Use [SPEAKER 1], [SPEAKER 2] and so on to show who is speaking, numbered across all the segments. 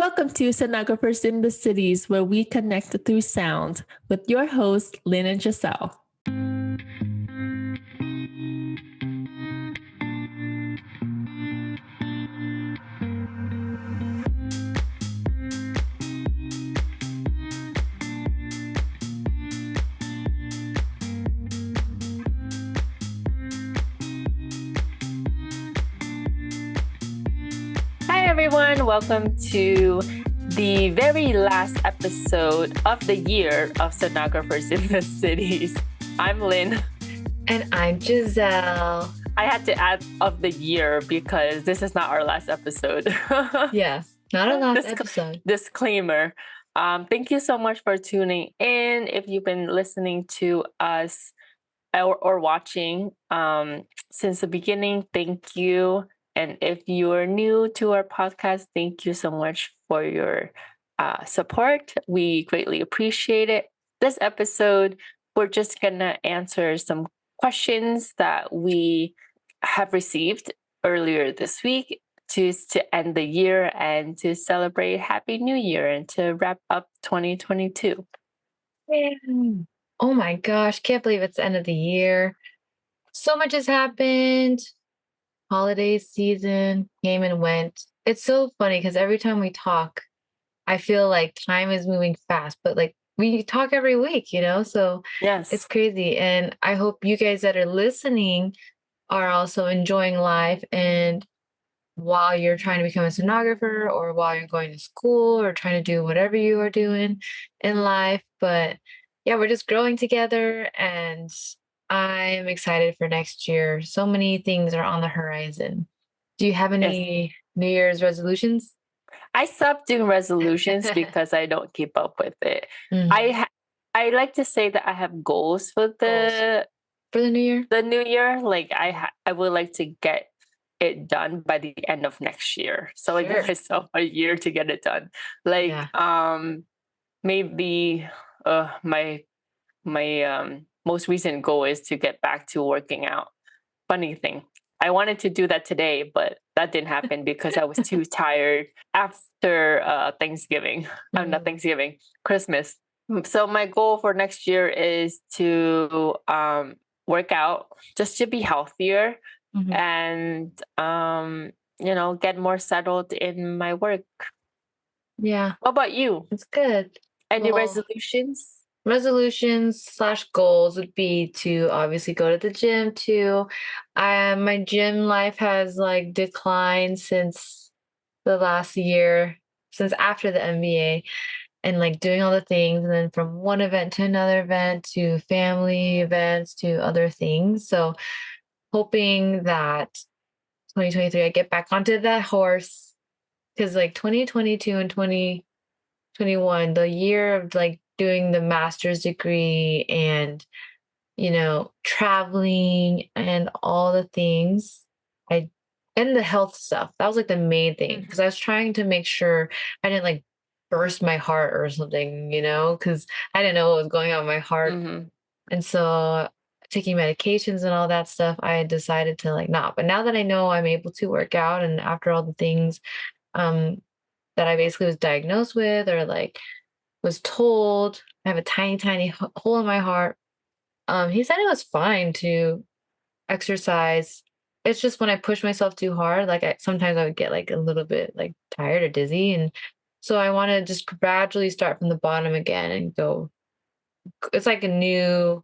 [SPEAKER 1] Welcome to Sonographers in the Cities, where we connect through sound with your hosts, Lynn and Giselle. Hi, everyone. Welcome to the very last episode of the year of Sonographers in the Cities. I'm Lynn.
[SPEAKER 2] And I'm Giselle.
[SPEAKER 1] I had to add of the year because this is not our last episode.
[SPEAKER 2] Yes, not our last episode.
[SPEAKER 1] Disclaimer. Thank you so much for tuning in. If you've been listening to us or watching since the beginning, thank you. And if you are new to our podcast, thank you so much for your support. We greatly appreciate it. This episode, we're just going to answer some questions that we have received earlier this week to end the year and to celebrate Happy New Year and to wrap up 2022.
[SPEAKER 2] Oh my gosh, can't believe it's the end of the year. So much has happened. Holiday season came and went. It's so funny because every time we talk, I feel like time is moving fast, but like we talk every week, so
[SPEAKER 1] Yes,
[SPEAKER 2] it's crazy. And I hope you guys that are listening are also enjoying life. And while you're trying to become a sonographer or while you're going to school or trying to do whatever you are doing in life. But yeah, we're just growing together and I'm excited for next year. So many things are on the horizon. Do you have any New Year's resolutions?
[SPEAKER 1] I stopped doing resolutions because I don't keep up with it.
[SPEAKER 2] Mhm.
[SPEAKER 1] I like to say that I have goals for the
[SPEAKER 2] New year?
[SPEAKER 1] the new year. Like I would like to get it done by the end of next year. So I give myself a year to get it done. Like maybe my most recent goal is to get back to working out. Funny thing, I wanted to do that today, but that didn't happen because I was too tired after Thanksgiving. Not Thanksgiving, Christmas. So my goal for next year is to work out just to be healthier and get more settled in my work.
[SPEAKER 2] Yeah.
[SPEAKER 1] What about you?
[SPEAKER 2] It's good.
[SPEAKER 1] Any resolutions?
[SPEAKER 2] Resolutions/goals would be to obviously go to the gym too. My gym life has like declined since the last year, since after the MBA, and like doing all the things, and then from one event to another event to family events to other things. So hoping that 2023 I get back onto that horse, because like 2022 and 2021, the year of like doing the master's degree and traveling and all the things, and the health stuff, that was like the main thing, because I was trying to make sure I didn't like burst my heart or something, because I didn't know what was going on in my heart. And so taking medications and all that stuff, I decided to like not. But now that I know I'm able to work out, and after all the things that I basically was diagnosed with or like was told, I have a tiny, tiny hole in my heart. He said it was fine to exercise. It's just when I push myself too hard, like sometimes I would get like a little bit like tired or dizzy. And so I want to just gradually start from the bottom again and go. It's like a new,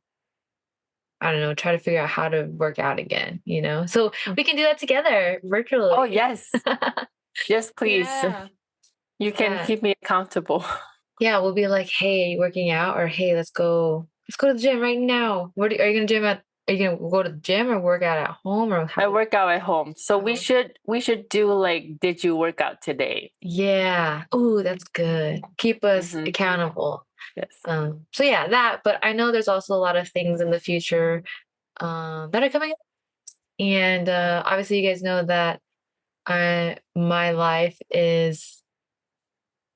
[SPEAKER 2] I don't know, try to figure out how to work out again, So we can do that together virtually.
[SPEAKER 1] Oh, yes. Yes, please.
[SPEAKER 2] Yeah.
[SPEAKER 1] You can keep me accountable.
[SPEAKER 2] Yeah, we'll be like, hey, are you working out? Or hey, let's go to the gym right now. Are you gonna are you gonna go to the gym or work out at home, or how?
[SPEAKER 1] I work out at home. So we should do like, did you work out today?
[SPEAKER 2] Yeah. Oh, that's good. Keep us accountable.
[SPEAKER 1] Yes.
[SPEAKER 2] So yeah, that, but I know there's also a lot of things in the future that are coming up. And obviously you guys know that my life is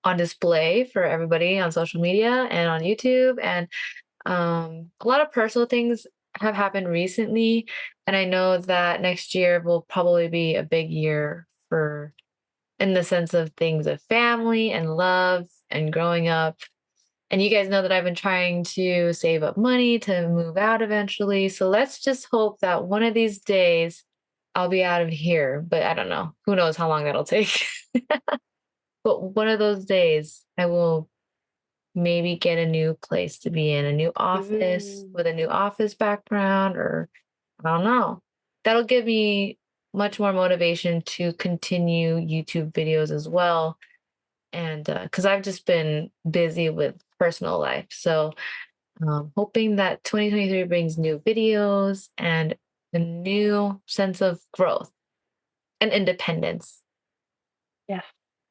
[SPEAKER 2] on display for everybody on social media and on YouTube. And a lot of personal things have happened recently. And I know that next year will probably be a big year in the sense of things of family and love and growing up. And you guys know that I've been trying to save up money to move out eventually. So let's just hope that one of these days I'll be out of here. But I don't know. Who knows how long that'll take. But one of those days I will maybe get a new place to be in, a new office
[SPEAKER 1] Ooh.
[SPEAKER 2] with a new office background, or I don't know. That'll give me much more motivation to continue YouTube videos as well. And because I've just been busy with personal life. So hoping that 2023 brings new videos and a new sense of growth and independence.
[SPEAKER 1] Yeah.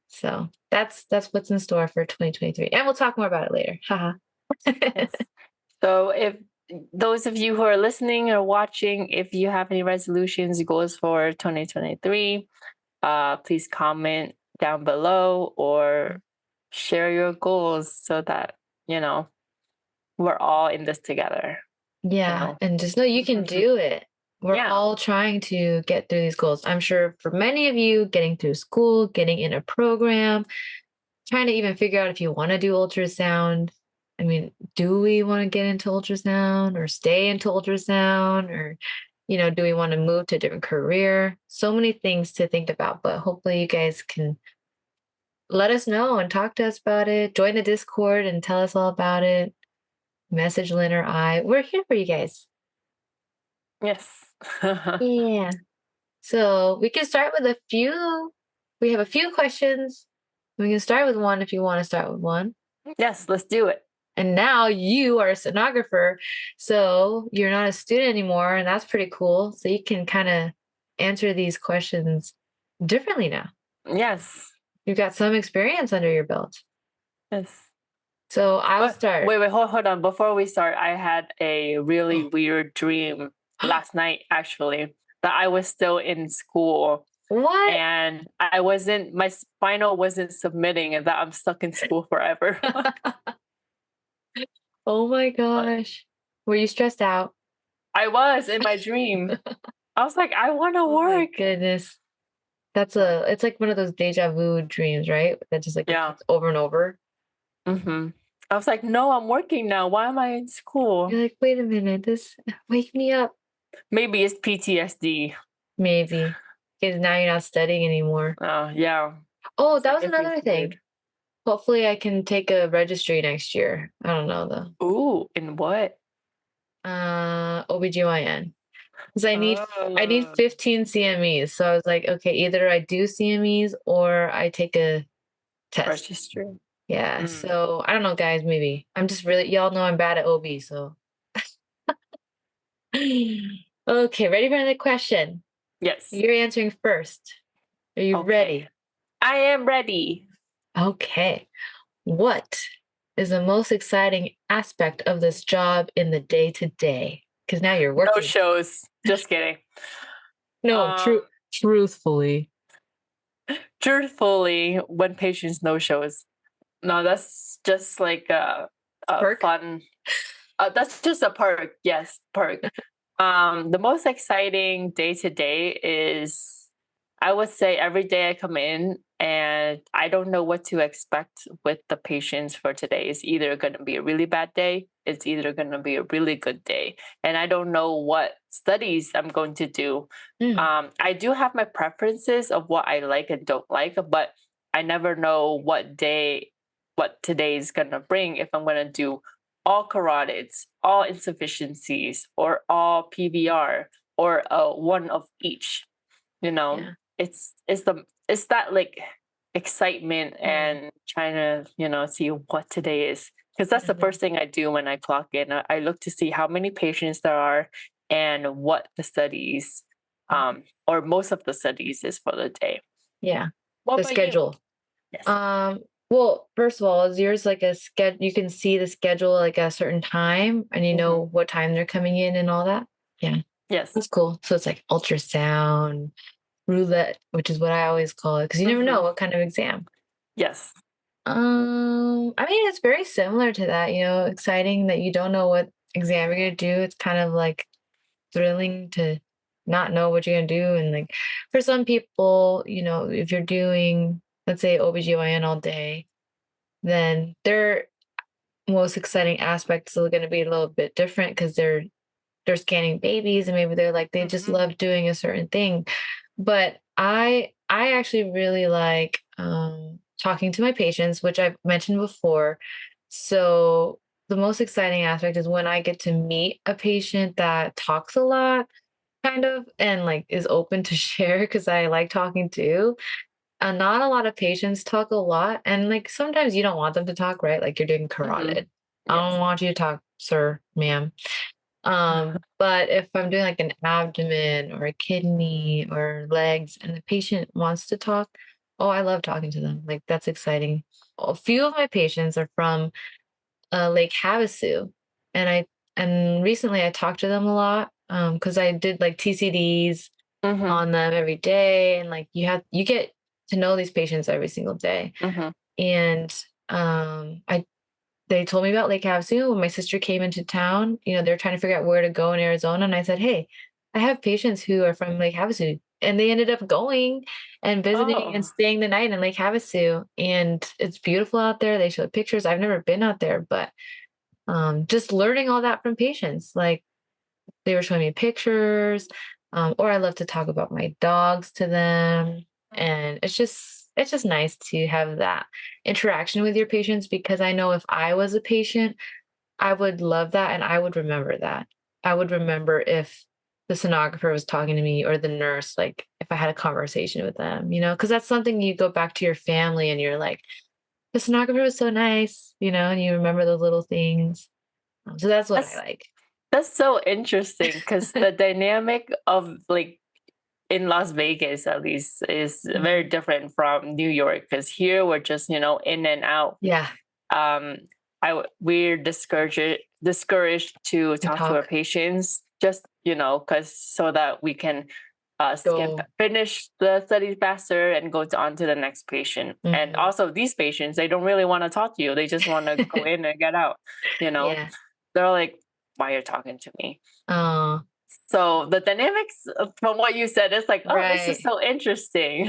[SPEAKER 2] So that's what's in store for 2023. And we'll talk more about it later. Haha.
[SPEAKER 1] Yes. So if those of you who are listening or watching, if you have any resolutions, goals for 2023, please comment down below or share your goals so that, you know, we're all in this together, you
[SPEAKER 2] Yeah,
[SPEAKER 1] know.
[SPEAKER 2] and just know you can do it. We're
[SPEAKER 1] Yeah.
[SPEAKER 2] all trying to get through these goals. I'm sure for many of you, getting through school, getting in a program, trying to even figure out if you want to do ultrasound. I mean, do we want to get into ultrasound or stay into ultrasound, or, do we want to move to a different career? So many things to think about, but hopefully you guys can let us know and talk to us about it. Join the Discord and tell us all about it. Message Lynn or I. We're here for you guys.
[SPEAKER 1] Yes.
[SPEAKER 2] Yeah. So we can start with a few. We have a few questions. We can start with one if you want to start with one.
[SPEAKER 1] Yes, let's do it.
[SPEAKER 2] And now you are a sonographer. So you're not a student anymore. And that's pretty cool. So you can kind of answer these questions differently now.
[SPEAKER 1] Yes.
[SPEAKER 2] You've got some experience under your belt.
[SPEAKER 1] Yes.
[SPEAKER 2] So I'll
[SPEAKER 1] But
[SPEAKER 2] start.
[SPEAKER 1] wait, hold on. Before we start, I had a really weird dream last night, actually, that I was still in school
[SPEAKER 2] What?
[SPEAKER 1] and my spinal wasn't submitting and that I'm stuck in school forever.
[SPEAKER 2] Oh my
[SPEAKER 1] But
[SPEAKER 2] gosh. Were you stressed out?
[SPEAKER 1] I was in my dream. I was like, I want to
[SPEAKER 2] Oh my
[SPEAKER 1] work.
[SPEAKER 2] goodness.
[SPEAKER 1] But
[SPEAKER 2] It's like one of those deja vu dreams, right? That just like
[SPEAKER 1] yeah.
[SPEAKER 2] repeats over and over.
[SPEAKER 1] Hmm. I was like, no, I'm working now. Why am I in school?
[SPEAKER 2] You're like, wait a minute, this wake me up.
[SPEAKER 1] Maybe it's PTSD.
[SPEAKER 2] Maybe. Because now you're not studying anymore.
[SPEAKER 1] Yeah.
[SPEAKER 2] Oh,
[SPEAKER 1] It's
[SPEAKER 2] that
[SPEAKER 1] like
[SPEAKER 2] was
[SPEAKER 1] it feels
[SPEAKER 2] another
[SPEAKER 1] weird.
[SPEAKER 2] thing. Hopefully I can take a registry next year. I don't know though.
[SPEAKER 1] Ooh, in what?
[SPEAKER 2] OBGYN. Because I need
[SPEAKER 1] Oh,
[SPEAKER 2] 15 CMEs. So I was like, okay, either I do CMEs or I take a test.
[SPEAKER 1] registry.
[SPEAKER 2] Yeah.
[SPEAKER 1] Mm.
[SPEAKER 2] So I don't know, guys, maybe. I'm just really y'all know I'm bad at OB, so okay, ready for another question?
[SPEAKER 1] Yes.
[SPEAKER 2] You're answering first. Are you
[SPEAKER 1] Okay.
[SPEAKER 2] ready?
[SPEAKER 1] I am ready.
[SPEAKER 2] Okay. What is the most exciting aspect of this job in the day to day? Because now you're
[SPEAKER 1] No
[SPEAKER 2] working.
[SPEAKER 1] shows. Just kidding.
[SPEAKER 2] No,
[SPEAKER 1] Um,
[SPEAKER 2] truthfully.
[SPEAKER 1] truthfully, when patients no shows. No, that's just like a
[SPEAKER 2] Perk?
[SPEAKER 1] fun. That's just a perk. Yes, perk. The most exciting day to day is, I would say, every day I come in and I don't know what to expect with the patients for today. It's either going to be a really bad day, it's either going to be a really good day. And I don't know what studies I'm going to do.
[SPEAKER 2] Mm,
[SPEAKER 1] I do have my preferences of what I like and don't like, but I never know what today is going to bring, if I'm going to do all carotids, all insufficiencies, or all PVR, or one of each. You know,
[SPEAKER 2] yeah.
[SPEAKER 1] it's that like excitement
[SPEAKER 2] Mm,
[SPEAKER 1] and trying to see what today is, because that's the
[SPEAKER 2] mhm,
[SPEAKER 1] first thing I do when I clock in. I look to see how many patients there are and what the studies,
[SPEAKER 2] mhm.
[SPEAKER 1] or most of the studies is for the day.
[SPEAKER 2] Yeah.
[SPEAKER 1] What
[SPEAKER 2] The
[SPEAKER 1] about you?
[SPEAKER 2] schedule.
[SPEAKER 1] Yes.
[SPEAKER 2] Um, well, first of all, is yours like a schedule? You can see the schedule like a certain time and you
[SPEAKER 1] Hmm.
[SPEAKER 2] know what time they're coming in and all that? Yeah.
[SPEAKER 1] Yes.
[SPEAKER 2] That's cool. So it's like ultrasound, roulette, which is what I always call it, because you never know
[SPEAKER 1] Hmm.
[SPEAKER 2] what kind of exam.
[SPEAKER 1] Yes.
[SPEAKER 2] I mean, it's very similar to that, exciting that you don't know what exam you're gonna do. It's kind of like thrilling to not know what you're gonna do. And like for some people, if you're doing let's say OBGYN all day, then their most exciting aspects are going to be a little bit different because they're scanning babies and maybe they're like they just
[SPEAKER 1] Mhm.
[SPEAKER 2] love doing a certain thing. But I actually really like talking to my patients, which I've mentioned before. So the most exciting aspect is when I get to meet a patient that talks a lot, kind of, and like is open to share because I like talking too. Not a lot of patients talk a lot, and like sometimes you don't want them to talk, right? Like you're doing
[SPEAKER 1] Mhm.
[SPEAKER 2] carotid. I
[SPEAKER 1] Yes.
[SPEAKER 2] don't want you to talk, sir, ma'am. But if I'm doing like an abdomen or a kidney or legs and the patient wants to talk, oh, I love talking to them. Like that's exciting. A few of my patients are from Lake Havasu, and recently I talked to them a lot because I did like TCDs
[SPEAKER 1] Mhm.
[SPEAKER 2] on them every day, and like you get to know these patients every single day,
[SPEAKER 1] Mhm.
[SPEAKER 2] and I they told me about Lake Havasu when my sister came into town. You know, they're trying to figure out where to go in Arizona. And I said, hey, I have patients who are from Lake Havasu. And they ended up going and visiting and
[SPEAKER 1] Oh.
[SPEAKER 2] staying the night in Lake Havasu. And it's beautiful out there. They showed pictures. I've never been out there, but just learning all that from patients. Like they were showing me pictures, or I love to talk about my dogs to them. And it's just nice to have that interaction with your patients because I know if I was a patient, I would love that and I would remember that. I would remember if the sonographer was talking to me or the nurse, like if I had a conversation with them, because that's something you go back to your family and you're like, the sonographer was so nice, and you remember those little things. So that's what I
[SPEAKER 1] That's
[SPEAKER 2] like.
[SPEAKER 1] that's so interesting because the dynamic of like in Las Vegas at least is very
[SPEAKER 2] Mhm.
[SPEAKER 1] different from New York because here we're just in and out.
[SPEAKER 2] Yeah,
[SPEAKER 1] um we're discouraged to
[SPEAKER 2] to
[SPEAKER 1] talk to our
[SPEAKER 2] talk,
[SPEAKER 1] patients just because so that we can
[SPEAKER 2] go.
[SPEAKER 1] finish the study faster and on to the next patient. And
[SPEAKER 2] Mhm.
[SPEAKER 1] also these patients, they don't really want to talk to you, they just want to go in and get out you know
[SPEAKER 2] Yeah.
[SPEAKER 1] they're like, why you're talking to me?
[SPEAKER 2] Oh,
[SPEAKER 1] So the dynamics from what you said, it's like, oh, this is
[SPEAKER 2] right.
[SPEAKER 1] so interesting.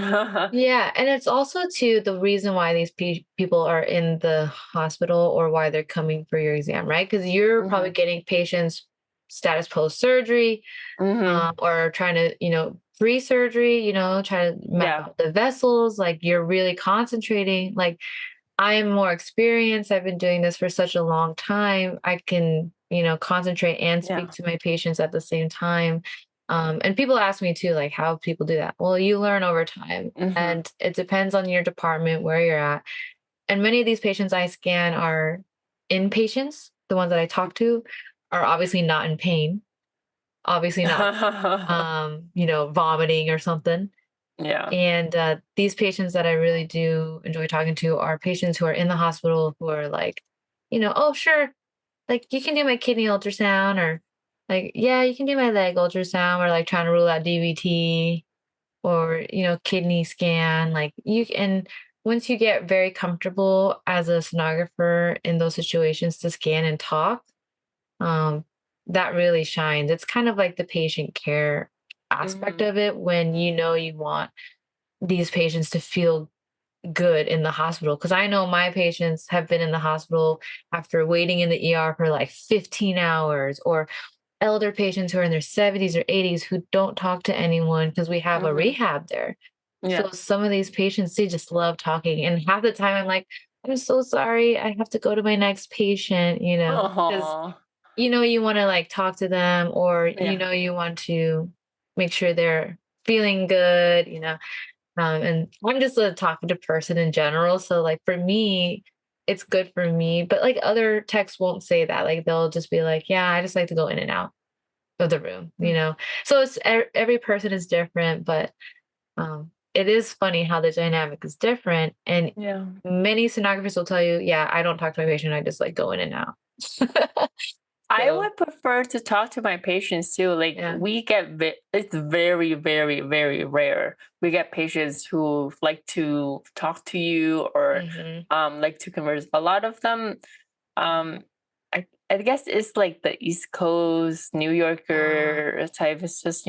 [SPEAKER 2] Yeah, and it's also too the reason why these people are in the hospital or why they're coming for your exam, right? Because you're probably
[SPEAKER 1] Hmm.
[SPEAKER 2] getting patients status post surgery,
[SPEAKER 1] Hmm.
[SPEAKER 2] or trying to, pre-surgery, try to map
[SPEAKER 1] Yeah.
[SPEAKER 2] out the vessels. Like you're really concentrating. Like I am more experienced. I've been doing this for such a long time. I can, concentrate and speak
[SPEAKER 1] Yeah.
[SPEAKER 2] to my patients at the same time. And people ask me too, like, how people do that. Well, you learn over time,
[SPEAKER 1] Hmm.
[SPEAKER 2] and it depends on your department where you're at. And many of these patients I scan are inpatients. The ones that I talk to are obviously not in pain, obviously not, vomiting or something.
[SPEAKER 1] Yeah.
[SPEAKER 2] And these patients that I really do enjoy talking to are patients who are in the hospital who are like, oh, sure, like you can do my kidney ultrasound, or like, yeah, you can do my leg ultrasound, or like trying to rule out DVT or, kidney scan. Like and once you get very comfortable as a sonographer in those situations to scan and talk, um, that really shines. It's kind of like the patient care aspect
[SPEAKER 1] Hmm.
[SPEAKER 2] of it when you want these patients to feel good in the hospital, because I know my patients have been in the hospital after waiting in the ER for like 15 hours, or elder patients who are in their 70s or 80s who don't talk to anyone because we have a
[SPEAKER 1] Hmm.
[SPEAKER 2] rehab there. So
[SPEAKER 1] Yeah.
[SPEAKER 2] some of these patients, they just love talking. And half the time I'm like, I'm so sorry. I have to go to my next patient, because,
[SPEAKER 1] Oh.
[SPEAKER 2] you want to like talk to them, or,
[SPEAKER 1] Yeah.
[SPEAKER 2] you want to make sure they're feeling good, and I'm just a talkative person in general. So like for me, it's good for me. But like other techs won't say that. Like they'll just be like, yeah, I just like to go in and out of the room. So it's every person is different, but it is funny how the dynamic is different. And
[SPEAKER 1] Yeah.
[SPEAKER 2] many sonographers will tell you, yeah, I don't talk to my patient, I just like go in and out.
[SPEAKER 1] I
[SPEAKER 2] So
[SPEAKER 1] would prefer to talk to my patients too. Like
[SPEAKER 2] yeah.
[SPEAKER 1] it's very, very, very rare. We get patients who like to talk to you or
[SPEAKER 2] Hmm.
[SPEAKER 1] like to converse. A lot of them, um, I guess it's like the East Coast New
[SPEAKER 2] Uh,
[SPEAKER 1] Yorker type. It's just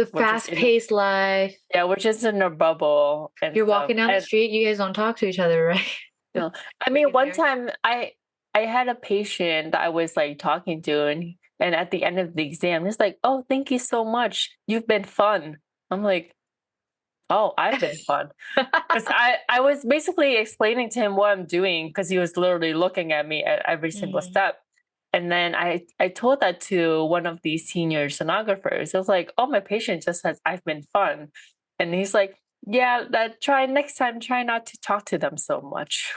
[SPEAKER 2] The
[SPEAKER 1] we're just in
[SPEAKER 2] fast-paced life.
[SPEAKER 1] yeah, we're just in a bubble and
[SPEAKER 2] You're
[SPEAKER 1] stuff.
[SPEAKER 2] walking down the
[SPEAKER 1] And
[SPEAKER 2] street, you guys don't talk to each other, right?
[SPEAKER 1] you know, I
[SPEAKER 2] We
[SPEAKER 1] mean,
[SPEAKER 2] can
[SPEAKER 1] one
[SPEAKER 2] hear.
[SPEAKER 1] time I had a patient that I was like talking to, and at the end of the exam, he's like, "Oh, thank you so much. You've been fun." I'm like, "Oh, I've been fun." Because I was basically explaining to him what I'm doing because he was literally looking at me at every single
[SPEAKER 2] Mhm.
[SPEAKER 1] step. And then I told that to one of these senior sonographers. I was like, "Oh, my patient just says I've been fun," and he's like, "Yeah, that try next time. Try not to talk to them so much."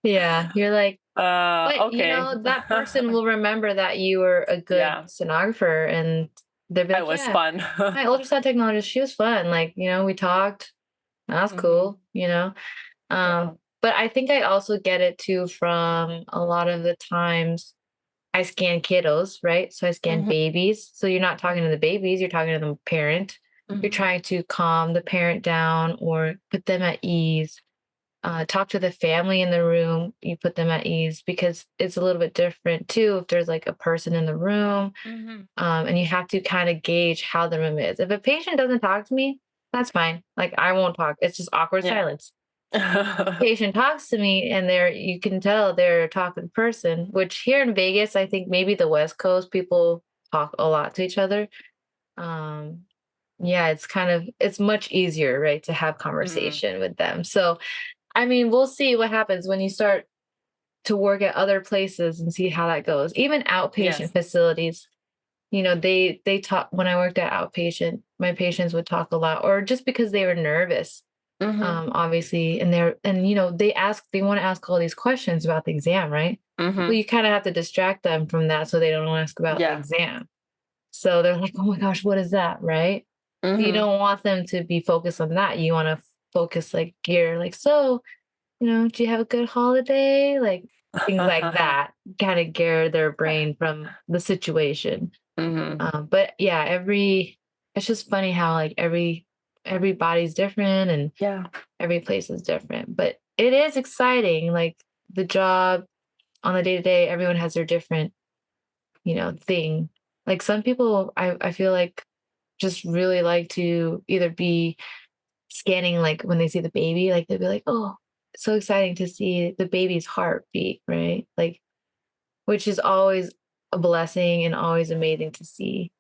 [SPEAKER 2] Yeah, you're like, but,
[SPEAKER 1] Okay.
[SPEAKER 2] that person will remember that you were a good
[SPEAKER 1] Yeah,
[SPEAKER 2] sonographer, and they'll be
[SPEAKER 1] I
[SPEAKER 2] like,
[SPEAKER 1] was
[SPEAKER 2] "Yeah,
[SPEAKER 1] fun.
[SPEAKER 2] my ultrasound technologist, she was fun, like, we talked, that's
[SPEAKER 1] Hmm.
[SPEAKER 2] cool," you know?
[SPEAKER 1] Yeah.
[SPEAKER 2] But I think I also get it too from a lot of the times I scan kiddos, right? So I scan
[SPEAKER 1] Hmm.
[SPEAKER 2] babies. So you're not talking to the babies, you're talking to the parent. You're
[SPEAKER 1] Hmm.
[SPEAKER 2] trying to calm the parent down or put them at ease. Talk to the family in the room, you put them at ease because it's a little bit different too if there's like a person in the room.
[SPEAKER 1] Hmm.
[SPEAKER 2] And you have to kind of gauge how the room is. If a patient doesn't talk to me, that's fine. Like I won't talk. It's just awkward
[SPEAKER 1] Yeah.
[SPEAKER 2] silence. Patient talks to me and you can tell they're a talking person, which here in Vegas, I think maybe the West Coast people talk a lot to each other. Um, yeah, it's much easier, right, to have
[SPEAKER 1] Hmm.
[SPEAKER 2] conversation with them. So I mean, we'll see what happens when you start to work at other places and see how that goes. Even outpatient
[SPEAKER 1] Yes.
[SPEAKER 2] facilities, they talk when I worked at outpatient, my patients would talk a lot, or just because they were nervous,
[SPEAKER 1] Hmm.
[SPEAKER 2] obviously, they want to ask all these questions about the exam, right? Well,
[SPEAKER 1] Hmm.
[SPEAKER 2] you kind of have to distract them from that so they don't ask about the
[SPEAKER 1] Yeah.
[SPEAKER 2] exam. So they're like, "Oh my gosh, what is that?" Right? You
[SPEAKER 1] Hmm.
[SPEAKER 2] don't want them to be focused on that. You want to focus like gear, like, so, do you have a good holiday? Like things like that, kind of gear their brain from the situation.
[SPEAKER 1] Hmm.
[SPEAKER 2] But yeah, it's just funny how like everybody's different and
[SPEAKER 1] Yeah.
[SPEAKER 2] every place is different. But it is exciting, like the job on the day to day, everyone has their different, thing. Like some people I feel like just really like to either be scanning like when they see the baby, like they'll be like, "Oh, it's so exciting to see the baby's heartbeat," right? Like, which is always a blessing and always amazing to see.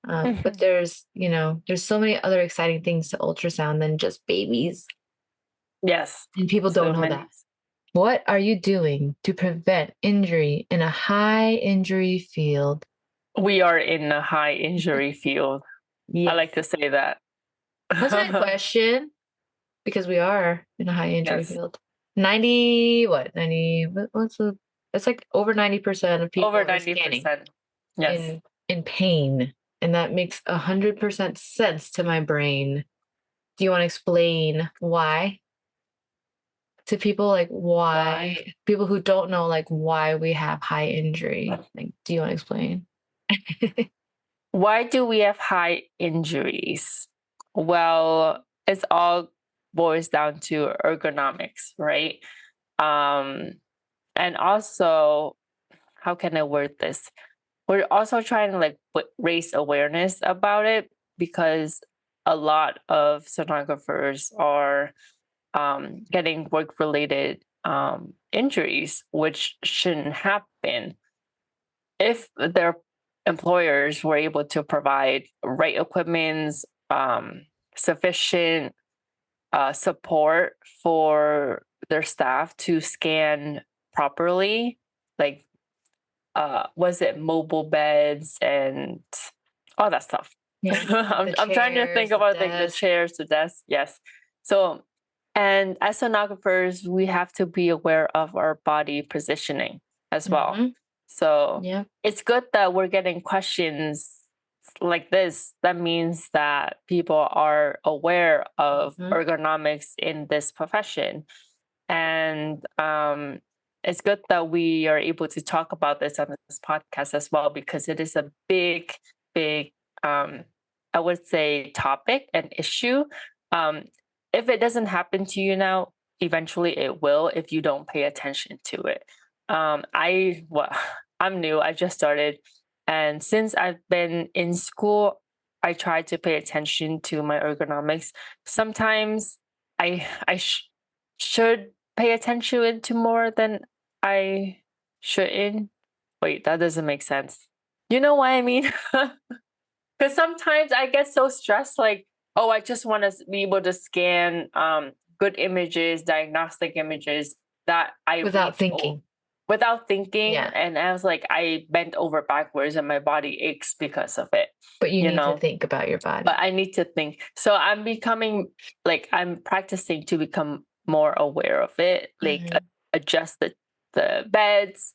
[SPEAKER 2] But
[SPEAKER 1] Hmm.
[SPEAKER 2] there's so many other exciting things to ultrasound than just babies,
[SPEAKER 1] Yes.
[SPEAKER 2] and people don't
[SPEAKER 1] So
[SPEAKER 2] know
[SPEAKER 1] many.
[SPEAKER 2] that. What are you doing to prevent injury in a high injury field?
[SPEAKER 1] We are in a high injury field. I
[SPEAKER 2] Yes.
[SPEAKER 1] like to say that.
[SPEAKER 2] That's a good question because we are in a high injury
[SPEAKER 1] Yes.
[SPEAKER 2] field. 90, what? 90, what's the, it's like over 90% of people
[SPEAKER 1] Over
[SPEAKER 2] are scanning
[SPEAKER 1] 90%. Yes.
[SPEAKER 2] in pain. And that makes 100% sense to my brain. Do you want to explain why to people? Like
[SPEAKER 1] Why?
[SPEAKER 2] why people who don't know, like why we have high injury? Like, do you want to explain?
[SPEAKER 1] Why do we have high injuries? Well, it's all boils down to ergonomics, right? Um, and also, how can I word this? We're also trying to like raise awareness about it because a lot of sonographers are getting work related injuries, which shouldn't happen if their employers were able to provide right equipments, sufficient support for their staff to scan properly, like was it mobile beds and all that stuff.
[SPEAKER 2] Yeah. The
[SPEAKER 1] I'm trying to think
[SPEAKER 2] chairs, the
[SPEAKER 1] about like the
[SPEAKER 2] desk.
[SPEAKER 1] chairs, the desks. Yes. So, and as sonographers, we have to be aware of our body positioning as well.
[SPEAKER 2] Hmm.
[SPEAKER 1] So
[SPEAKER 2] Yeah.
[SPEAKER 1] it's good that we're getting questions like this. That means that people are aware of
[SPEAKER 2] Hmm.
[SPEAKER 1] ergonomics in this profession. And it's good that we are able to talk about this on this podcast as well, because it is a big, big, um, I would say, topic and issue. Um, if it doesn't happen to you now, eventually it will if you don't pay attention to it. Well, I'm new. I just started. And since I've been in school, I try to pay attention to my ergonomics. Sometimes I should pay attention to more than I shouldn't. Wait, that doesn't make sense. You know what I mean? Because sometimes I get so stressed, like, oh, I just want to be able to scan good images, diagnostic images that I
[SPEAKER 2] Without
[SPEAKER 1] reach
[SPEAKER 2] thinking.
[SPEAKER 1] without thinking.
[SPEAKER 2] Yeah.
[SPEAKER 1] And I was like, I bent over backwards and my body aches because of it,
[SPEAKER 2] But you
[SPEAKER 1] you
[SPEAKER 2] need to
[SPEAKER 1] know?
[SPEAKER 2] think about your
[SPEAKER 1] But
[SPEAKER 2] body.
[SPEAKER 1] I need to think. So I'm becoming like, I'm practicing to become more aware of it, like
[SPEAKER 2] Mhm.
[SPEAKER 1] adjust the beds,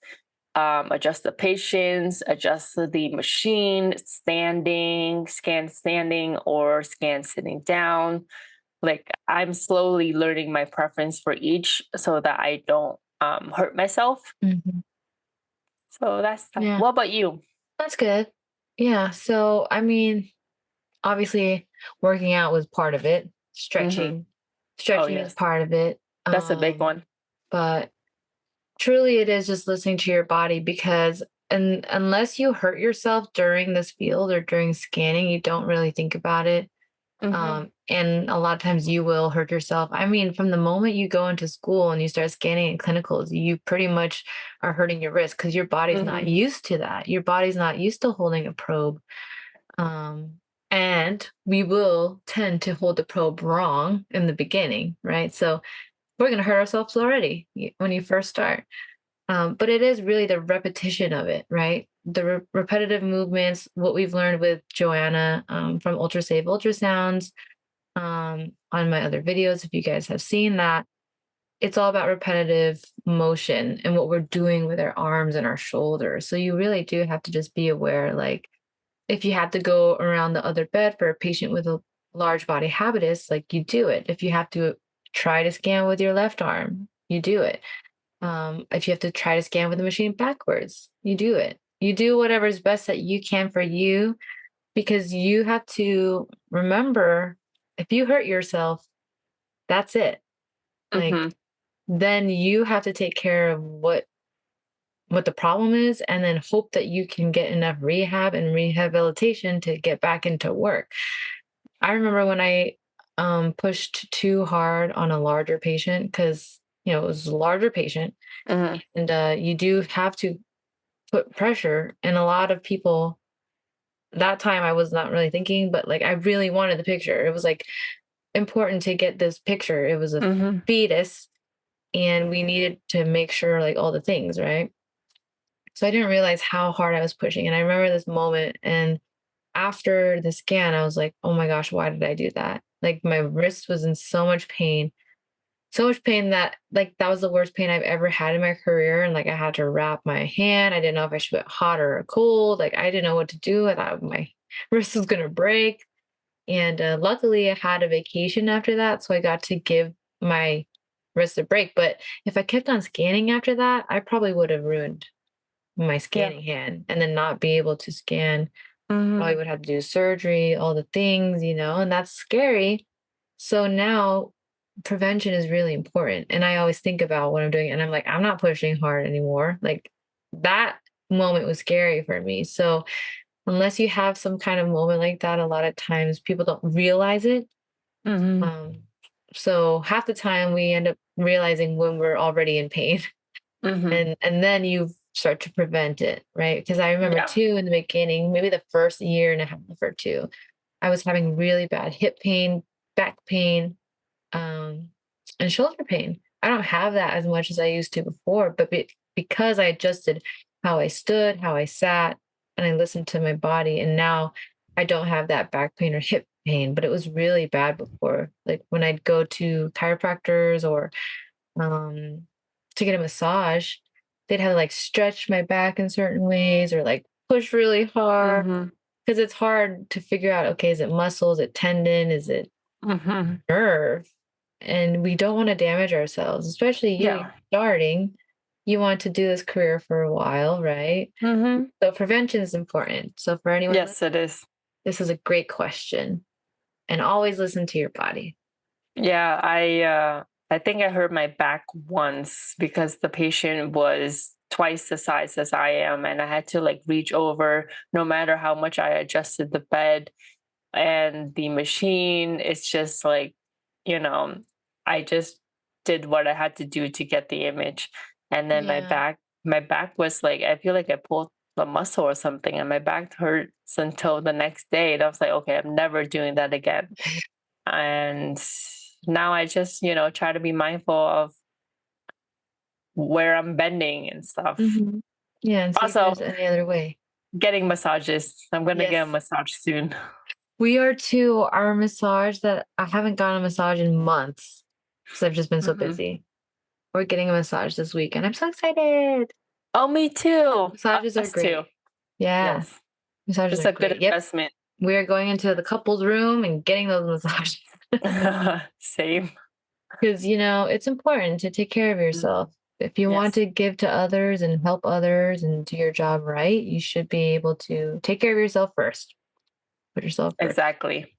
[SPEAKER 1] adjust the patients, adjust the machine, scan standing or scan sitting down. Like I'm slowly learning my preference for each so that I don't hurt myself.
[SPEAKER 2] Mhm.
[SPEAKER 1] So that's that.
[SPEAKER 2] Yeah,
[SPEAKER 1] What about you?
[SPEAKER 2] that's good. Yeah, so, I mean, obviously, working out was part of it.
[SPEAKER 1] Mm-hmm. Oh,
[SPEAKER 2] Stretching is
[SPEAKER 1] yes.
[SPEAKER 2] part of it,
[SPEAKER 1] That's a big one.
[SPEAKER 2] but truly it is just listening to your body because unless you hurt yourself during this field or during scanning, you don't really think about it.
[SPEAKER 1] Mm-hmm.
[SPEAKER 2] And a lot of times you will hurt yourself. I mean, from the moment you go into school and you start scanning in clinicals, you pretty much are hurting your wrist because your body's not
[SPEAKER 1] Mm-hmm.
[SPEAKER 2] used to that. Your body's not used to holding a probe. Um, and we will tend to hold the probe wrong in the beginning, right? So we're going to hurt ourselves already when you first start. But it is really the repetition of it, right? The repetitive movements, what we've learned with Joanna from Ultra Safe Ultrasounds on my other videos, if you guys have seen that, it's all about repetitive motion and what we're doing with our arms and our shoulders. So you really do have to just be aware, like, if you have to go around the other bed for a patient with a large body habitus, like you do it. If you have to try to scan with your left arm, you do it. If you have to try to scan with the machine backwards, you do it. You do whatever's best that you can for you because you have to remember if you hurt yourself, that's it. Like,
[SPEAKER 1] Mm-hmm.
[SPEAKER 2] then you have to take care of what the problem is and then hope that you can get enough rehab and rehabilitation to get back into work. I remember when I pushed too hard on a larger patient because it was a larger patient,
[SPEAKER 1] Mm-hmm.
[SPEAKER 2] and you do have to put pressure. And a lot of people that time I was not really thinking, but like I really wanted the picture. It was like important to get this picture. It was a
[SPEAKER 1] Mm-hmm.
[SPEAKER 2] fetus, and we needed to make sure like all the things, right? So I didn't realize how hard I was pushing. And I remember this moment. And after the scan, I was like, oh my gosh, why did I do that? Like my wrist was in so much pain that like that was the worst pain I've ever had in my career. And like I had to wrap my hand. I didn't know if I should put hot or cold. Like I didn't know what to do. I thought my wrist was going to break. And luckily, I had a vacation after that. So I got to give my wrist a break. But if I kept on scanning after that, I probably would have ruined my
[SPEAKER 1] Yeah.
[SPEAKER 2] scanning hand and then not be able to scan.
[SPEAKER 1] Mm-hmm.
[SPEAKER 2] Probably would have to do surgery, all the things, and that's scary. So now prevention is really important. And I always think about what I'm doing and I'm like, I'm not pushing hard anymore. Like that moment was scary for me. So unless you have some kind of moment like that, a lot of times people don't realize it.
[SPEAKER 1] Mm-hmm.
[SPEAKER 2] Um, so half the time we end up realizing when we're already in pain.
[SPEAKER 1] Mm-hmm.
[SPEAKER 2] And then you start to prevent it, right? Because I remember
[SPEAKER 1] Yeah.
[SPEAKER 2] too in the beginning, maybe the first year and a half or two, I was having really bad hip pain, back pain, um, and shoulder pain. I don't have that as much as I used to before, but because I adjusted how I stood, how I sat, and I listened to my body, and now I don't have that back pain or hip pain, but it was really bad before. Like when I'd go to chiropractors or um, to get a massage, they'd have to like stretch my back in certain ways or like push really hard
[SPEAKER 1] Mm-hmm.
[SPEAKER 2] because it's hard to figure out, okay, is it muscle? Is it tendon? Is it
[SPEAKER 1] Mm-hmm.
[SPEAKER 2] nerve? And we don't want to damage ourselves, especially you're
[SPEAKER 1] Yeah.
[SPEAKER 2] starting. You want to do this career for a while, right?
[SPEAKER 1] Mm-hmm.
[SPEAKER 2] So prevention is important. So for anyone listening,
[SPEAKER 1] Yes, it is.
[SPEAKER 2] this is a great question. And always listen to your body.
[SPEAKER 1] Yeah, I think I hurt my back once because the patient was twice the size as I am, and I had to like reach over no matter how much I adjusted the bed and the machine. It's just like, you know, I just did what I had to do to get the image. And then
[SPEAKER 2] Yeah.
[SPEAKER 1] my back was like, I feel like I pulled a muscle or something, and my back hurts until the next day. And I was like, okay, I'm never doing that again. And now I just, try to be mindful of where I'm bending and stuff.
[SPEAKER 2] Mhm. Yeah, and see if
[SPEAKER 1] Also,
[SPEAKER 2] there's any other way.
[SPEAKER 1] getting massages. I'm gonna get a
[SPEAKER 2] Yes.
[SPEAKER 1] massage soon.
[SPEAKER 2] We are too. Our massage that I haven't gotten a massage in months because I've just been so
[SPEAKER 1] Mhm.
[SPEAKER 2] busy. We're getting a massage this week, and I'm so excited.
[SPEAKER 1] Oh, me too.
[SPEAKER 2] Massages are
[SPEAKER 1] Us too.
[SPEAKER 2] great. Yeah,
[SPEAKER 1] Yes.
[SPEAKER 2] massages
[SPEAKER 1] It's
[SPEAKER 2] are
[SPEAKER 1] a good
[SPEAKER 2] great. Yep.
[SPEAKER 1] investment.
[SPEAKER 2] We are going into the couples room and getting those massages
[SPEAKER 1] Same.
[SPEAKER 2] because, it's important to take care of
[SPEAKER 1] Mm.
[SPEAKER 2] yourself. If you want
[SPEAKER 1] Yes,
[SPEAKER 2] to give to others and help others and do your job right, you should be able to take care of yourself first. Put yourself first.
[SPEAKER 1] exactly.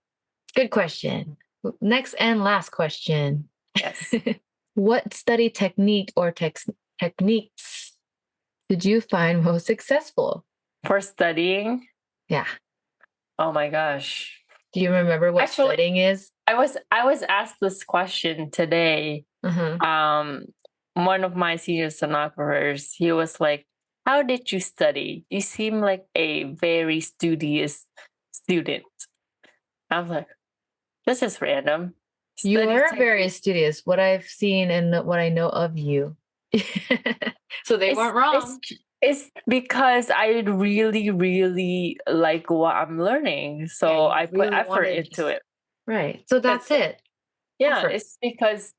[SPEAKER 2] Good question. Next and last question.
[SPEAKER 1] Yes.
[SPEAKER 2] What study technique or techniques did you find most successful?
[SPEAKER 1] For studying,
[SPEAKER 2] Yeah.
[SPEAKER 1] oh my gosh.
[SPEAKER 2] Do you remember what
[SPEAKER 1] Actually,
[SPEAKER 2] studying is?
[SPEAKER 1] I was asked this question today.
[SPEAKER 2] Uh-huh.
[SPEAKER 1] Um, One of my senior sonographers, he was like, "How did you study? You seem like a very studious student." I was like, "This is random.
[SPEAKER 2] You
[SPEAKER 1] Study
[SPEAKER 2] are very
[SPEAKER 1] technique."
[SPEAKER 2] studious, what I've seen and what I know of you. So they
[SPEAKER 1] It's
[SPEAKER 2] weren't
[SPEAKER 1] it's
[SPEAKER 2] wrong.
[SPEAKER 1] it's because I really, really like what I'm learning,
[SPEAKER 2] Yeah,
[SPEAKER 1] so
[SPEAKER 2] you
[SPEAKER 1] I put
[SPEAKER 2] really
[SPEAKER 1] effort
[SPEAKER 2] want to
[SPEAKER 1] into
[SPEAKER 2] just
[SPEAKER 1] it.
[SPEAKER 2] right. So
[SPEAKER 1] Because
[SPEAKER 2] that's it.
[SPEAKER 1] yeah,
[SPEAKER 2] Effort.
[SPEAKER 1] it's because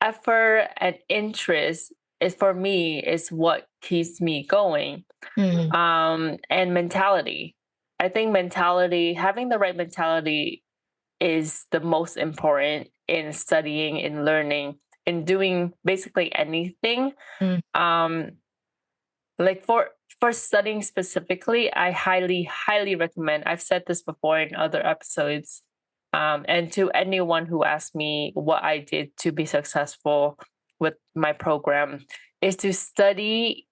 [SPEAKER 1] effort and interest is for me is what keeps me going.
[SPEAKER 2] Mhm.
[SPEAKER 1] And mentality. I think mentality, having the right mentality is the most important in studying, in learning, in doing basically anything.
[SPEAKER 2] Mm.
[SPEAKER 1] Um, like for studying specifically, I highly, highly recommend. I've said this before in other episodes. And to anyone who asked me what I did to be successful with my program, is to study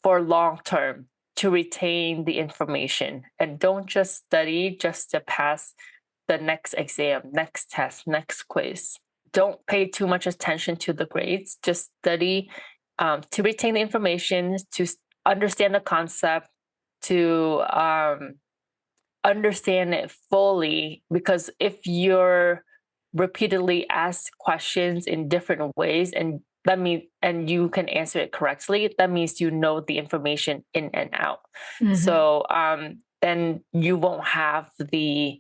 [SPEAKER 1] for long term, to retain the information, and don't just study just to pass the next exam, next test, next quiz. Don't pay too much attention to the grades. Just study to retain the information, to understand the concept, to understand it fully. Because if you're repeatedly asked questions in different ways, and you can answer it correctly, that means you know the information in and out.
[SPEAKER 2] Mhm.
[SPEAKER 1] So then you won't have the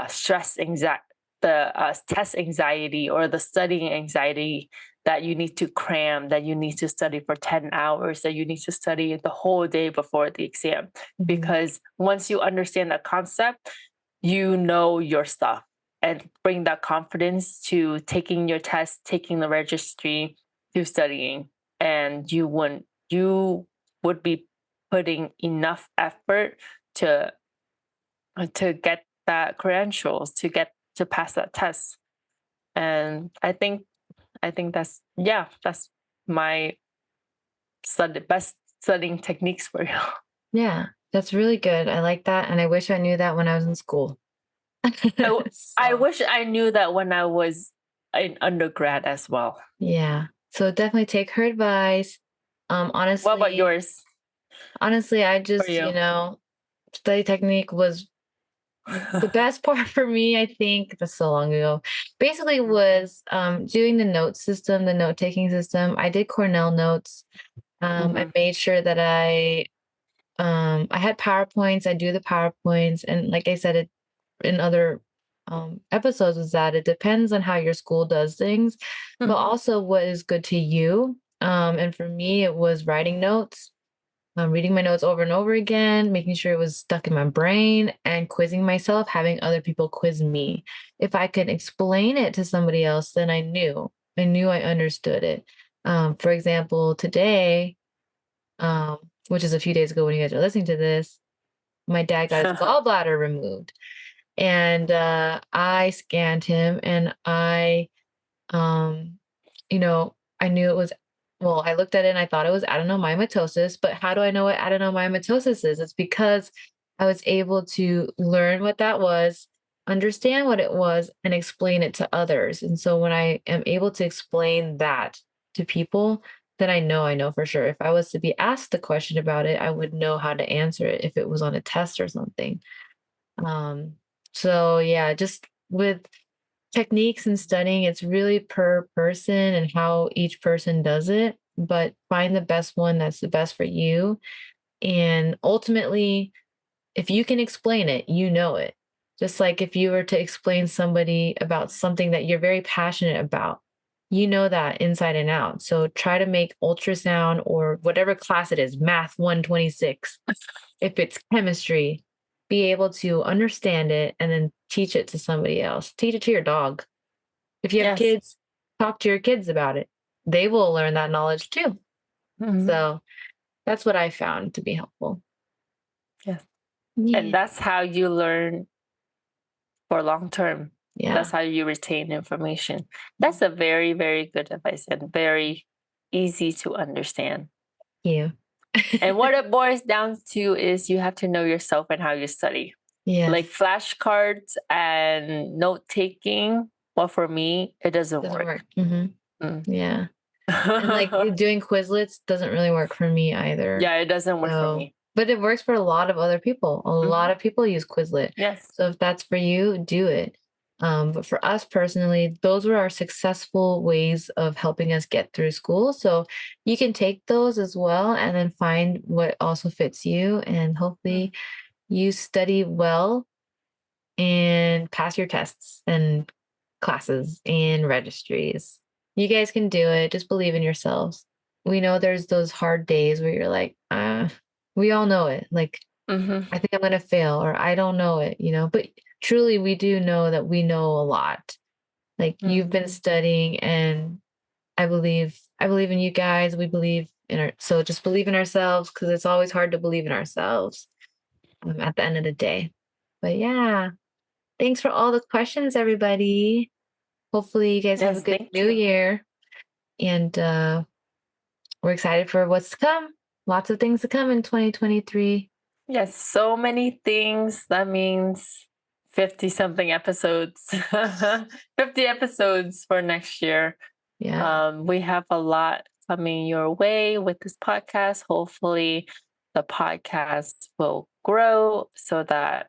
[SPEAKER 1] stress anxiety, the test anxiety, or the studying anxiety, that you need to cram, that you need to study for 10 hours, that you need to study the whole day before the exam.
[SPEAKER 2] Mhm.
[SPEAKER 1] Because once you understand that concept, you know your stuff, and bring that confidence to taking your test, taking the registry, to studying. And you would be putting enough effort to get that credentials, to pass that test. And I think that's, yeah, that's my best studying techniques for you.
[SPEAKER 2] Yeah, that's really good. I like that, and I wish I knew that when I was in school.
[SPEAKER 1] I
[SPEAKER 2] So,
[SPEAKER 1] wish I knew that when I was in undergrad as well.
[SPEAKER 2] yeah. So definitely take her advice. Um,
[SPEAKER 1] What about
[SPEAKER 2] honestly
[SPEAKER 1] yours
[SPEAKER 2] honestly, I
[SPEAKER 1] for
[SPEAKER 2] just,
[SPEAKER 1] you?
[SPEAKER 2] study technique was the best part for me, I think, that's so long ago, basically was, doing the note system, the note-taking system. I did Cornell notes. I
[SPEAKER 1] Mm-hmm.
[SPEAKER 2] made sure that I had PowerPoints, I do the PowerPoints, and like I said it in other, episodes, is that it depends on how your school does things, but
[SPEAKER 1] Mm-hmm.
[SPEAKER 2] also what is good to you. And for me, it was writing notes, reading my notes over and over again, making sure it was stuck in my brain, and quizzing myself, having other people quiz me. If I could explain it to somebody else, then I understood it. For example, today, which is a few days ago when you guys are listening to this, my dad got his gallbladder removed. And I scanned him, and um, I knew it was Well, I looked at it and I thought it was adenomyomatosis, but how do I know what adenomyomatosis is? It's because I was able to learn what that was, understand what it was, and explain it to others. And so when I am able to explain that to people, then I know for sure. If I was to be asked a question about it, I would know how to answer it if it was on a test or something. Um, so yeah, just with techniques and studying, it's really per person and how each person does it, but find the best one that's the best for you. And ultimately, if you can explain it, you know it. Just like if you were to explain somebody about something that you're very passionate about, you know that inside and out. So try to make ultrasound or whatever class it is, math 126, if it's chemistry, be able to understand it and then teach it to somebody else. Teach it to your dog. If you have
[SPEAKER 1] Yes.
[SPEAKER 2] kids, talk to your kids about it. They will learn that knowledge too.
[SPEAKER 1] Mhm.
[SPEAKER 2] So that's what I found to be helpful.
[SPEAKER 1] Yes. And
[SPEAKER 2] Yeah.
[SPEAKER 1] that's how you learn for long term. That's
[SPEAKER 2] Yeah.
[SPEAKER 1] how you retain information. That's a very, very good advice and very easy to understand.
[SPEAKER 2] You.
[SPEAKER 1] And what it boils down to is you have to know yourself and how you study. Like
[SPEAKER 2] Yes.
[SPEAKER 1] flashcards and note taking, well, for me, it doesn't
[SPEAKER 2] Doesn't
[SPEAKER 1] work.
[SPEAKER 2] work. Hmm.
[SPEAKER 1] Mm.
[SPEAKER 2] Yeah. And like doing Quizlets doesn't really work for me either.
[SPEAKER 1] Yeah, it doesn't work for
[SPEAKER 2] So,
[SPEAKER 1] me.
[SPEAKER 2] but it works for a lot of other people. A lot
[SPEAKER 1] Mhm.
[SPEAKER 2] of people use Quizlet.
[SPEAKER 1] Yes.
[SPEAKER 2] So if that's for you, do it. But for us personally, those were our successful ways of helping us get through school. So you can take those as well and then find what also fits you. And hopefully
[SPEAKER 1] Mm.
[SPEAKER 2] you study well and pass your tests and classes and registries. You guys can do it. Just believe in yourselves. We know there's those hard days where you're like, we all know it. Like,
[SPEAKER 1] Mhm.
[SPEAKER 2] I think I'm going to fail or I don't know it, but truly we do know that we know a lot. Like you've been
[SPEAKER 1] Mhm.
[SPEAKER 2] studying and I believe in you guys. We believe in so just believe in ourselves because it's always hard to believe in ourselves at the end of the day. But yeah, thanks for all the questions, everybody. Hopefully, you guys have a
[SPEAKER 1] Yes,
[SPEAKER 2] good
[SPEAKER 1] thank
[SPEAKER 2] new
[SPEAKER 1] you.
[SPEAKER 2] year. And we're excited for what's to come. Lots of things to come in 2023.
[SPEAKER 1] Yes, so many things. That means 50 something episodes. 50 episodes for next year.
[SPEAKER 2] Yeah.
[SPEAKER 1] We have a lot coming your way with this podcast. Hopefully, the podcast will grow so that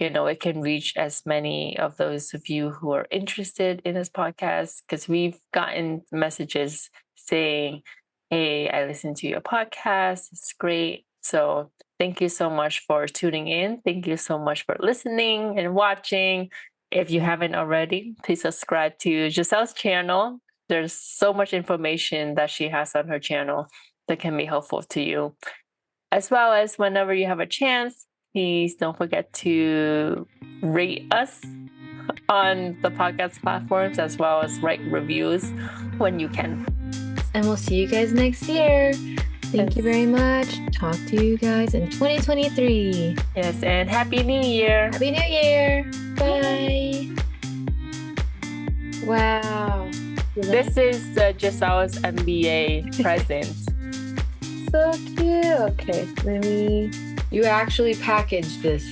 [SPEAKER 1] it can reach as many of those of you who are interested in this podcast. Because we've gotten messages saying, "Hey, I listened to your podcast. It's great." So thank you so much for tuning in. Thank you so much for listening and watching. If you haven't already, please subscribe to Giselle's channel. There's so much information that she has on her channel that can be helpful to you. As well as whenever you have a chance, please don't forget to rate us on the podcast platforms as well as write reviews when you can.
[SPEAKER 2] And we'll see you guys next year. Thank you very
[SPEAKER 1] Yes.
[SPEAKER 2] much. Talk to you guys in 2023.
[SPEAKER 1] Yes, and Happy New Year.
[SPEAKER 2] Happy New Year. Bye. Wow.
[SPEAKER 1] This is Giselle's MBA present.
[SPEAKER 2] So cute. Okay, you actually packaged this.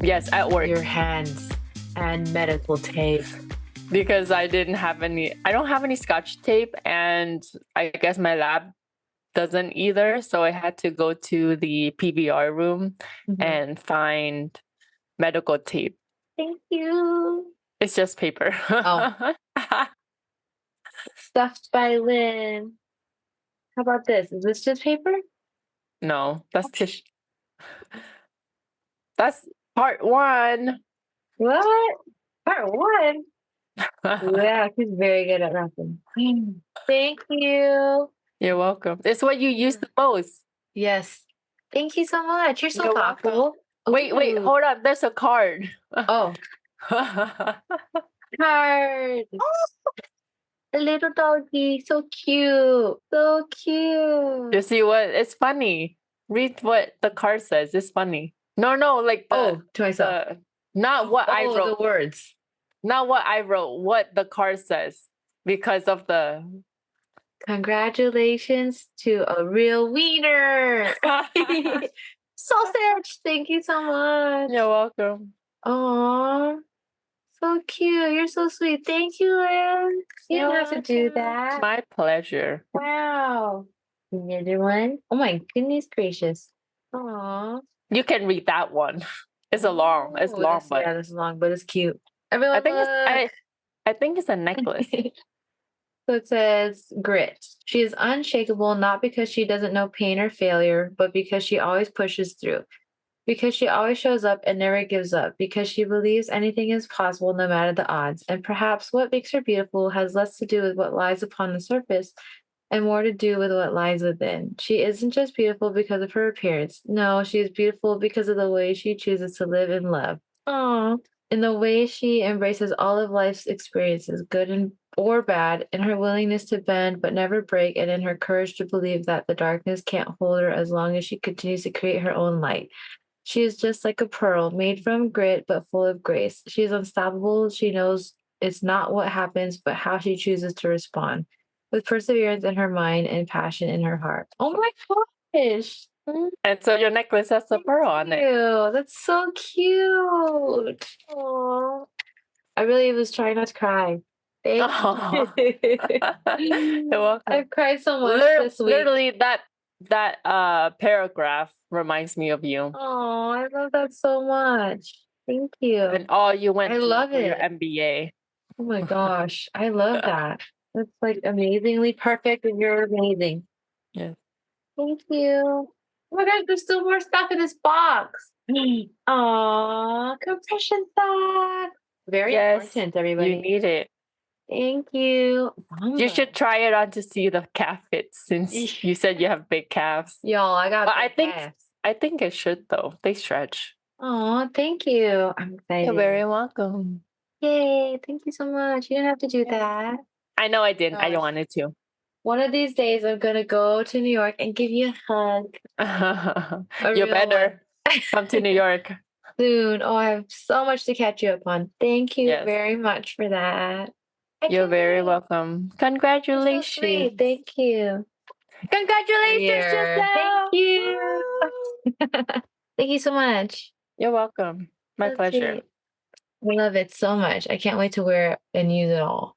[SPEAKER 1] Yes, at work.
[SPEAKER 2] Your hands and medical tape.
[SPEAKER 1] Because I don't have any Scotch tape, and I guess my lab doesn't either. So I had to go to the PVR room and find medical tape.
[SPEAKER 2] Thank you.
[SPEAKER 1] It's just paper.
[SPEAKER 2] Oh. Stuffed by Lynn. How about this? Is this just paper?
[SPEAKER 1] No, that's tissue. That's part one.
[SPEAKER 2] What? Part one? Yeah, she's very good at wrapping. Thank you.
[SPEAKER 1] You're welcome. It's what you use the most.
[SPEAKER 2] Yes. Thank you so much. You're so
[SPEAKER 1] You're
[SPEAKER 2] thoughtful.
[SPEAKER 1] Wait,
[SPEAKER 2] Ooh.
[SPEAKER 1] hold on. There's a card.
[SPEAKER 2] Oh, card. A little doggy. So cute. So cute.
[SPEAKER 1] You see what? It's funny. Read what the card says. It's funny. No, like
[SPEAKER 2] to myself.
[SPEAKER 1] not what I wrote.
[SPEAKER 2] The words.
[SPEAKER 1] Not what I wrote. What the card says because of the
[SPEAKER 2] Congratulations to a real wiener. Sausage. Thank you so much.
[SPEAKER 1] You're welcome.
[SPEAKER 2] Aw, so cute. You're so sweet. Thank you, Lynn. You
[SPEAKER 1] You're
[SPEAKER 2] didn't have to do
[SPEAKER 1] welcome.
[SPEAKER 2] that.
[SPEAKER 1] My pleasure.
[SPEAKER 2] Wow. Another one. Oh my goodness gracious. Aw.
[SPEAKER 1] You can read that one. It's long, but
[SPEAKER 2] Yeah, this is long, but it's cute.
[SPEAKER 1] I
[SPEAKER 2] Everyone
[SPEAKER 1] think it's
[SPEAKER 2] look.
[SPEAKER 1] I think it's a necklace.
[SPEAKER 2] So it says grit. She is unshakable not because she doesn't know pain or failure, but because she always pushes through. Because she always shows up and never gives up. Because she believes anything is possible no matter the odds. And perhaps what makes her beautiful has less to do with what lies upon the surface and more to do with what lies within. She isn't just beautiful because of her appearance. No, she is beautiful because of the way she chooses to live and love. Aww. In the way she embraces all of life's experiences, good and or bad, in her willingness to bend but never break, and in her courage to believe that the darkness can't hold her as long as she continues to create her own light. She is just like a pearl, made from grit but full of grace. She is unstoppable. She knows it's not what happens, but how she chooses to respond, with perseverance in her mind and passion in her heart. Oh my gosh.
[SPEAKER 1] And so your necklace has a
[SPEAKER 2] Thank
[SPEAKER 1] pearl on it.
[SPEAKER 2] you. That's so cute. Aw. I really was trying not to cry. Thank
[SPEAKER 1] Oh.
[SPEAKER 2] you.
[SPEAKER 1] You're welcome.
[SPEAKER 2] I've cried so much this week.
[SPEAKER 1] Literally that paragraph reminds me of you
[SPEAKER 2] Oh, I love that so much. Thank you.
[SPEAKER 1] and all you went
[SPEAKER 2] I
[SPEAKER 1] through
[SPEAKER 2] love
[SPEAKER 1] for your
[SPEAKER 2] it.
[SPEAKER 1] MBA.
[SPEAKER 2] Oh my gosh, I love that. That's like amazingly perfect, and you're amazing.
[SPEAKER 1] Yes.
[SPEAKER 2] Thank you. Oh my gosh, there's still more stuff in this box. Aw, compression socks. Very
[SPEAKER 1] Yes,
[SPEAKER 2] important,
[SPEAKER 1] you
[SPEAKER 2] everybody.
[SPEAKER 1] need it.
[SPEAKER 2] Thank you.
[SPEAKER 1] You should try it on to see the calf fits since
[SPEAKER 2] Eesh.
[SPEAKER 1] you said you have big calves.
[SPEAKER 2] Y'all, I got
[SPEAKER 1] But I
[SPEAKER 2] big
[SPEAKER 1] think
[SPEAKER 2] calves.
[SPEAKER 1] I think it should though. They stretch.
[SPEAKER 2] Aw, thank you. I'm
[SPEAKER 1] You're very
[SPEAKER 2] excited.
[SPEAKER 1] welcome.
[SPEAKER 2] Yay, thank you so much. You didn't have to do
[SPEAKER 1] Yeah.
[SPEAKER 2] that.
[SPEAKER 1] I know I didn't. I
[SPEAKER 2] Gosh.
[SPEAKER 1] wanted to.
[SPEAKER 2] One of these days, I'm gonna go to New York and give you a hug. A
[SPEAKER 1] You
[SPEAKER 2] real one.
[SPEAKER 1] better come to New York.
[SPEAKER 2] Soon. Oh, I have so much to catch you up on. Thank you
[SPEAKER 1] Yes.
[SPEAKER 2] very much for that. I
[SPEAKER 1] You're
[SPEAKER 2] can't
[SPEAKER 1] very
[SPEAKER 2] wait.
[SPEAKER 1] welcome.
[SPEAKER 2] You're so
[SPEAKER 1] Congratulations.
[SPEAKER 2] sweet. Thank you.
[SPEAKER 1] Congratulations,
[SPEAKER 2] Here. Thank
[SPEAKER 1] Giselle.
[SPEAKER 2] you.
[SPEAKER 1] Woo!
[SPEAKER 2] Thank you so much.
[SPEAKER 1] You're welcome. My
[SPEAKER 2] So
[SPEAKER 1] pleasure.
[SPEAKER 2] sweet. I love it so much. I can't wait to wear it and use it all.